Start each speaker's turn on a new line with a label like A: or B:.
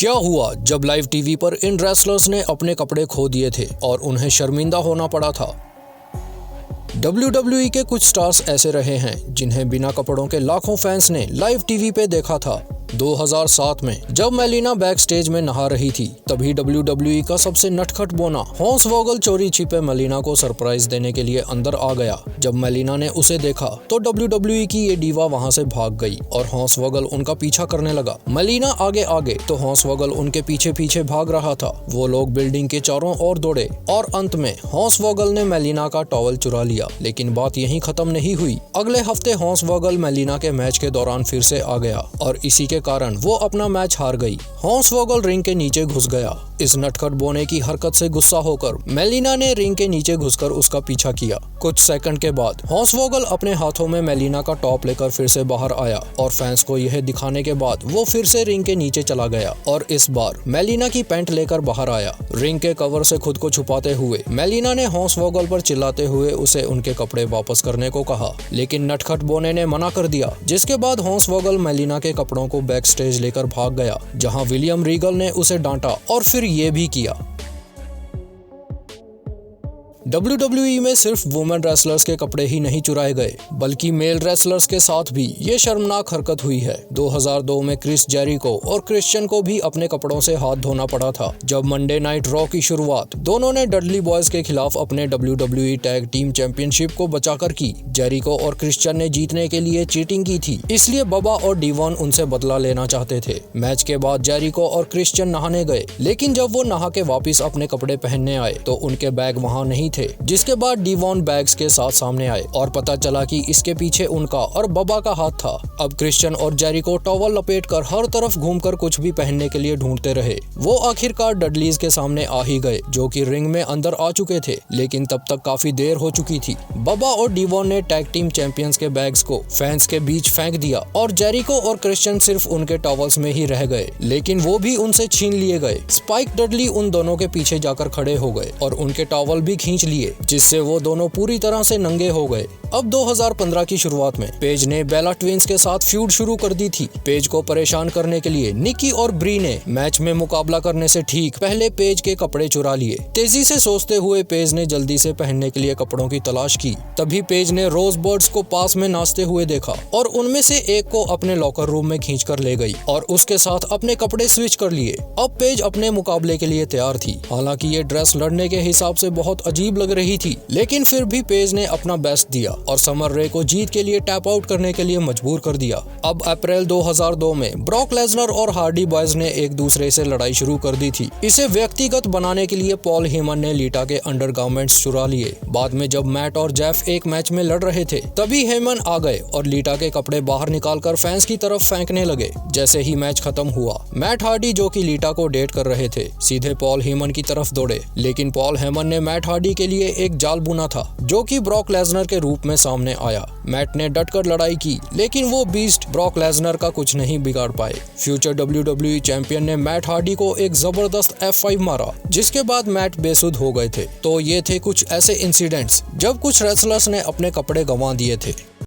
A: क्या हुआ जब लाइव टीवी पर इन रेसलर्स ने अपने कपड़े खो दिए थे और उन्हें शर्मिंदा होना पड़ा था। WWE के कुछ स्टार्स ऐसे रहे हैं जिन्हें बिना कपड़ों के लाखों फैंस ने लाइव टीवी पे देखा था। 2007 में जब मेलिना बैक स्टेज में नहा रही थी, तभी WWE का सबसे नटखट बोना हॉर्न्सवॉगल चोरी छिपे मेलिना को सरप्राइज देने के लिए अंदर आ गया। जब मेलिना ने उसे देखा तो WWE की ये डीवा वहां से भाग गई और हॉर्न्सवॉगल उनका पीछा करने लगा। मेलिना आगे आगे तो हॉर्न्सवॉगल उनके पीछे पीछे भाग रहा था। वो लोग बिल्डिंग के चारों ओर दौड़े और अंत में हॉर्न्सवॉगल ने मेलिना का टॉवल चुरा लिया। लेकिन बात यहीं खत्म नहीं हुई। अगले हफ्ते हॉर्न्सवॉगल मेलिना के मैच के दौरान फिर से आ गया और इसी के कारण वो अपना मैच हार गई। हॉर्न्सवॉगल रिंग के नीचे घुस गया। इस नटखट बोने की हरकत से गुस्सा होकर मेलिना ने रिंग के नीचे घुसकर उसका पीछा किया। कुछ सेकंड के बाद हॉर्न्सवॉगल अपने हाथों में मेलिना का टॉप लेकर फिर से बाहर आया और फैंस को यह दिखाने के बाद वो फिर से रिंग के नीचे चला गया और इस बार मेलिना की पैंट लेकर बाहर आया। रिंग के कवर से खुद को छुपाते हुए मेलिना ने हॉर्न्सवॉगल पर चिल्लाते हुए उसे उनके कपड़े वापस करने को कहा, लेकिन नटखट बोने ने मना कर दिया। जिसके बाद हॉर्न्सवॉगल मेलिना के कपड़ों को बैक स्टेज लेकर भाग गया, जहां विलियम रीगल ने उसे डांटा और फिर ये भी किया। WWE में सिर्फ वुमेन रेसलर्स के कपड़े ही नहीं चुराए गए, बल्कि मेल रेसलर्स के साथ भी ये शर्मनाक हरकत हुई है। 2002 में क्रिस जेरिको और क्रिश्चियन को भी अपने कपड़ों से हाथ धोना पड़ा था। जब मंडे नाइट रॉ की शुरुआत दोनों ने डडली बॉयज के खिलाफ अपने WWE टैग टीम चैंपियनशिप को बचाकर की। जेरिको और क्रिश्चियन ने जीतने के लिए चीटिंग की थी, इसलिए बबा और डीवॉन उनसे बदला लेना चाहते थे। मैच के बाद जेरिको और क्रिश्चियन नहाने गए, लेकिन जब वो नहा के वापिस अपने कपड़े पहनने आए तो उनके बैग वहाँ नहीं थे। जिसके बाद डीवॉन बैग्स के साथ सामने आए और पता चला कि इसके पीछे उनका और बबा का हाथ था। अब क्रिश्चियन और जेरिको टॉवल लपेटकर हर तरफ घूमकर कुछ भी पहनने के लिए ढूंढते रहे। वो आखिरकार डडलीज के सामने आ ही गए, जो कि रिंग में अंदर आ चुके थे, लेकिन तब तक काफी देर हो चुकी थी। बबा और डीवॉन ने टैग टीम चैंपियंस के बैग्स को फैंस के बीच फेंक दिया और जेरिको और क्रिश्चियन सिर्फ उनके टॉवल्स में ही रह गए, लेकिन वो भी उनसे छीन लिए गए। स्पाइक डडली उन दोनों के पीछे जाकर खड़े हो गए और उनके टॉवल भी खींच लिए, जिससे वो दोनों पूरी तरह से नंगे हो गए। अब 2015 की शुरुआत में पेज ने बेला ट्विंस के साथ फ्यूड शुरू कर दी थी। पेज को परेशान करने के लिए निकी और ब्री ने मैच में मुकाबला करने से ठीक पहले पेज के कपड़े चुरा लिए। तेजी से सोचते हुए पेज ने जल्दी से पहनने के लिए कपड़ों की तलाश की। तभी पेज ने रोज बर्ड्स को पास में नाचते हुए देखा और उनमें से एक को अपने लॉकर रूम में खींच कर ले गई और उसके साथ अपने कपड़े स्विच कर लिए। अब पेज अपने मुकाबले के लिए तैयार थी। हालांकि ये ड्रेस लड़ने के हिसाब से बहुत अजीब लग रही थी, लेकिन फिर भी पेज ने अपना बेस्ट दिया और समर रे को जीत के लिए टैप आउट करने के लिए मजबूर कर दिया। अब अप्रैल 2002 में ब्रॉक लेसनर और हार्डी बॉयज ने एक दूसरे से लड़ाई शुरू कर दी थी। इसे व्यक्तिगत बनाने के लिए पॉल हेमन ने लीटा के अंडरगारमेंट्स चुरा लिए। बाद में जब मैट और जेफ एक मैच में लड़ रहे थे, तभी हेमन आ गए और लीटा के कपड़े बाहर निकालकर फैंस की तरफ फेंकने लगे। जैसे ही मैच खत्म हुआ, मैट हार्डी, जो कि लीटा को डेट कर रहे थे, सीधे पॉल हेमन की तरफ दौड़े, लेकिन पॉल हेमन ने मैट हार्डी के लिए एक जाल बुना था, जो कि ब्रॉक लेसनर के रूप में सामने आया। मैट ने डटकर लड़ाई की, लेकिन वो बीस्ट ब्रॉक लेसनर का कुछ नहीं बिगाड़ पाए। फ्यूचर WWE चैंपियन ने मैट हार्डी को एक जबरदस्त F5 मारा, जिसके बाद मैट बेसुध हो गए थे। तो ये थे कुछ ऐसे इंसिडेंट्स जब कुछ रेसलर्स ने अपने कपड़े गंवा दिए थे।